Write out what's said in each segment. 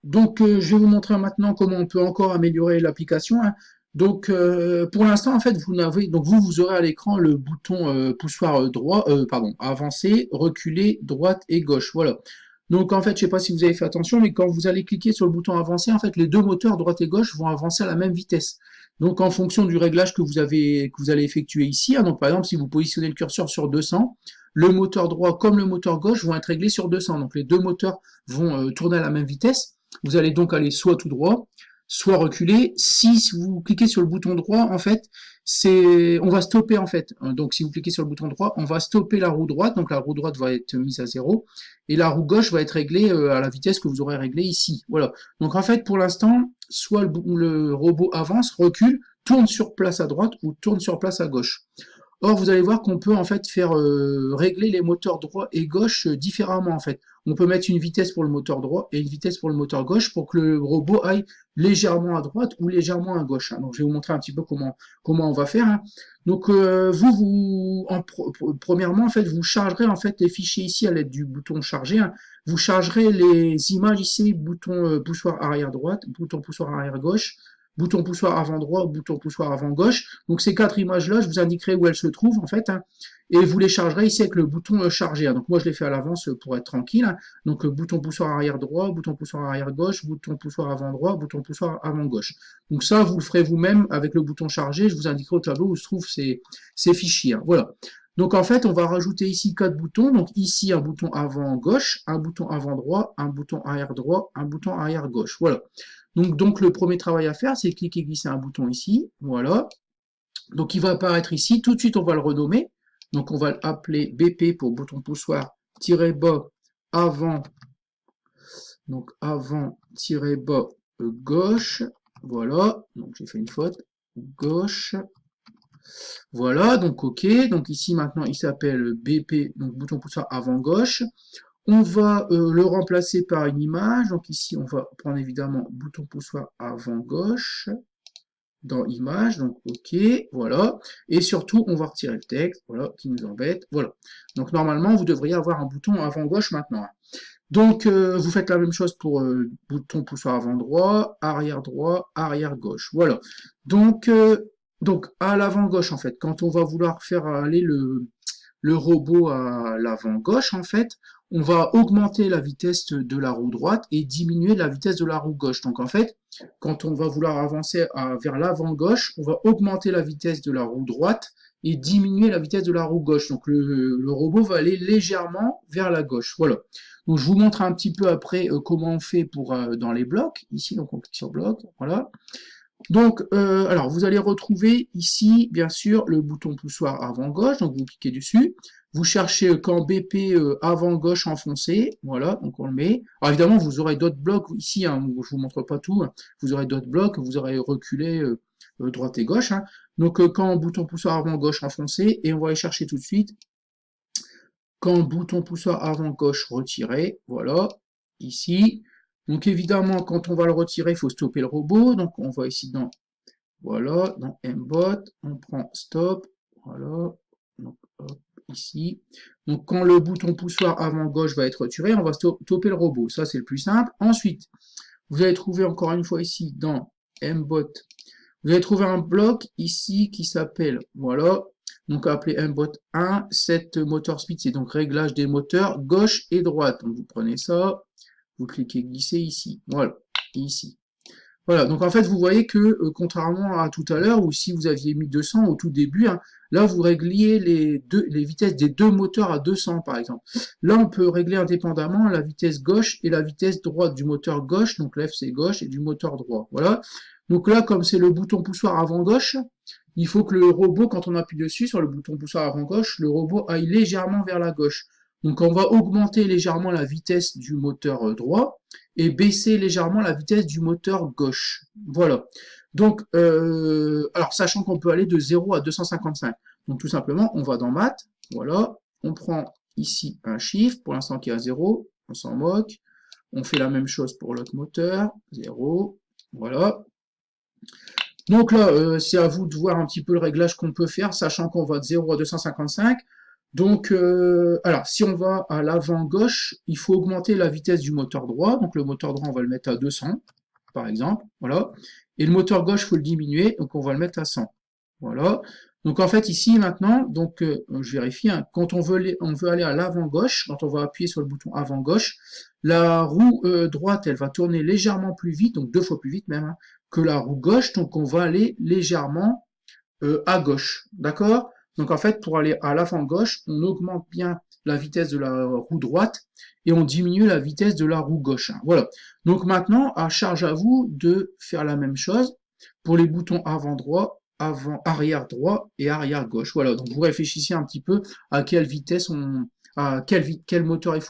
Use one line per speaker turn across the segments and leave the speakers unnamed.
Donc, je vais vous montrer maintenant comment on peut encore améliorer l'application, hein. Donc, pour l'instant, en fait, vous n'avez donc vous aurez à l'écran le bouton poussoir droit, pardon, avancer, reculer, droite et gauche. Voilà. Donc, en fait, je sais pas si vous avez fait attention, mais quand vous allez cliquer sur le bouton avancer, en fait, les deux moteurs droite et gauche vont avancer à la même vitesse. Donc, en fonction du réglage que vous allez effectuer ici, hein, donc par exemple, si vous positionnez le curseur sur 200, le moteur droit comme le moteur gauche vont être réglés sur 200. Donc, les deux moteurs vont tourner à la même vitesse. Vous allez donc aller soit tout droit, soit reculer. Si vous cliquez sur le bouton droit, en fait, on va stopper en fait. Donc si vous cliquez sur le bouton droit, on va stopper la roue droite. Donc la roue droite va être mise à 0 et la roue gauche va être réglée à la vitesse que vous aurez réglée ici. Voilà. Donc en fait, pour l'instant, soit le robot avance, recule, tourne sur place à droite ou tourne sur place à gauche. Or, vous allez voir qu'on peut en fait faire régler les moteurs droit et gauche différemment en fait. On peut mettre une vitesse pour le moteur droit et une vitesse pour le moteur gauche pour que le robot aille légèrement à droite ou légèrement à gauche, hein. Donc, je vais vous montrer un petit peu comment on va faire, hein. Donc, premièrement en fait, vous chargerez en fait les fichiers ici à l'aide du bouton charger, hein. Vous chargerez les images ici, bouton poussoir arrière droite, bouton poussoir arrière gauche, bouton poussoir avant droit, bouton poussoir avant gauche. Donc ces quatre images-là, je vous indiquerai où elles se trouvent en fait, hein, et vous les chargerez ici avec le bouton charger, hein. Donc moi je l'ai fait à l'avance pour être tranquille, hein. Donc bouton poussoir arrière droit, bouton poussoir arrière gauche, bouton poussoir avant droit, bouton poussoir avant gauche. Donc ça vous le ferez vous-même avec le bouton charger. Je vous indiquerai au tableau où se trouvent ces fichiers, hein. Voilà. Donc en fait, on va rajouter ici quatre boutons. Donc ici un bouton avant gauche, un bouton avant droit, un bouton arrière droit, un bouton arrière gauche. Voilà. Donc le premier travail à faire, c'est cliquer, glisser un bouton ici. Voilà. Donc il va apparaître ici. Tout de suite, on va le renommer. Donc on va l'appeler BP pour bouton poussoir tiré bas avant. Donc avant tiré bas gauche. Voilà. Donc j'ai fait une faute. Gauche. Voilà. Donc OK. Donc ici maintenant, il s'appelle BP. Donc bouton poussoir avant gauche. On va le remplacer par une image. Donc ici, on va prendre évidemment bouton poussoir avant gauche dans image. Donc OK, voilà. Et surtout, on va retirer le texte, voilà, qui nous embête. Voilà. Donc normalement, vous devriez avoir un bouton avant gauche maintenant, hein. Donc vous faites la même chose pour bouton poussoir avant droit, arrière gauche. Voilà. Donc donc à l'avant gauche en fait, quand on va vouloir faire aller le robot à l'avant gauche, en fait, on va augmenter la vitesse de la roue droite et diminuer la vitesse de la roue gauche. Donc en fait, quand on va vouloir avancer vers l'avant gauche, on va augmenter la vitesse de la roue droite et diminuer la vitesse de la roue gauche. Donc le robot va aller légèrement vers la gauche. Voilà. Donc je vous montre un petit peu après comment on fait pour dans les blocs. Ici, donc on clique sur bloc. Voilà. Donc, alors, vous allez retrouver ici, bien sûr, le bouton poussoir avant-gauche, donc vous cliquez dessus, vous cherchez quand BP avant-gauche enfoncé, voilà, donc on le met. Alors évidemment, vous aurez d'autres blocs ici, hein, je vous montre pas tout, hein. Vous aurez d'autres blocs, vous aurez reculé droite et gauche, hein. Donc, quand bouton poussoir avant-gauche enfoncé, et on va aller chercher tout de suite, quand bouton poussoir avant-gauche retiré, voilà, ici. Donc évidemment, quand on va le retirer, il faut stopper le robot, donc on va ici dans voilà, dans Mbot, on prend stop, voilà, donc hop, ici. Donc quand le bouton poussoir avant gauche va être retiré, on va stopper le robot. Ça, c'est le plus simple. Ensuite, vous allez trouver encore une fois ici dans Mbot, vous allez trouver un bloc ici qui s'appelle, voilà, donc appelé Mbot 1, set motor speed, c'est donc réglage des moteurs gauche et droite. Donc vous prenez ça, vous cliquez glisser ici, voilà, ici. Voilà, donc en fait, vous voyez que contrairement à tout à l'heure, où si vous aviez mis 200 au tout début, hein, là vous régliez les vitesses des deux moteurs à 200 par exemple. Là, on peut régler indépendamment la vitesse gauche et la vitesse droite du moteur gauche, donc l'F c'est gauche, et du moteur droit. Voilà. Donc là, comme c'est le bouton poussoir avant gauche, il faut que le robot, quand on appuie dessus sur le bouton poussoir avant gauche, le robot aille légèrement vers la gauche. Donc on va augmenter légèrement la vitesse du moteur droit et baisser légèrement la vitesse du moteur gauche. Voilà. Donc, alors sachant qu'on peut aller de 0 à 255. Donc tout simplement, on va dans Math, voilà, on prend ici un chiffre, pour l'instant qui est à 0, on s'en moque, on fait la même chose pour l'autre moteur, 0, voilà. Donc là, c'est à vous de voir un petit peu le réglage qu'on peut faire, sachant qu'on va de 0 à 255. Donc, alors, si on va à l'avant gauche, il faut augmenter la vitesse du moteur droit. Donc, le moteur droit, on va le mettre à 200, par exemple. Voilà. Et le moteur gauche, il faut le diminuer. Donc, on va le mettre à 100. Voilà. Donc, en fait, ici, maintenant, donc, je vérifie, hein, quand on veut aller à l'avant gauche, quand on va appuyer sur le bouton avant gauche, la roue droite, elle va tourner légèrement plus vite, donc 2 fois plus vite même, hein, que la roue gauche. Donc, on va aller légèrement à gauche, d'accord? Donc en fait, pour aller à l'avant gauche, on augmente bien la vitesse de la roue droite et on diminue la vitesse de la roue gauche, hein. Voilà. Donc maintenant, à charge à vous de faire la même chose pour les boutons avant droit, avant arrière droit et arrière gauche. Voilà. Donc vous réfléchissez un petit peu à quelle vitesse quel moteur il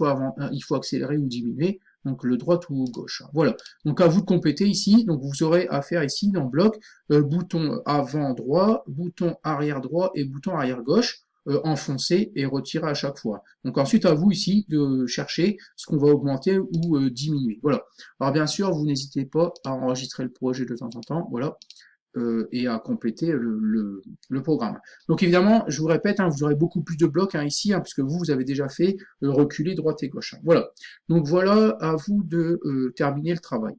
faut accélérer ou diminuer, donc le droite ou gauche. Voilà. Donc à vous de compléter ici. Donc vous aurez à faire ici dans le bloc bouton avant droit, bouton arrière droit et bouton arrière gauche, enfoncer et retirer à chaque fois. Donc ensuite à vous ici de chercher ce qu'on va augmenter ou diminuer. Voilà. Alors bien sûr, vous n'hésitez pas à enregistrer le projet de temps en temps, voilà, et à compléter le programme. Donc évidemment, je vous répète, hein, vous aurez beaucoup plus de blocs hein, ici, hein, puisque vous avez déjà fait reculer droite et gauche, hein. Voilà. Donc voilà, à vous de terminer le travail.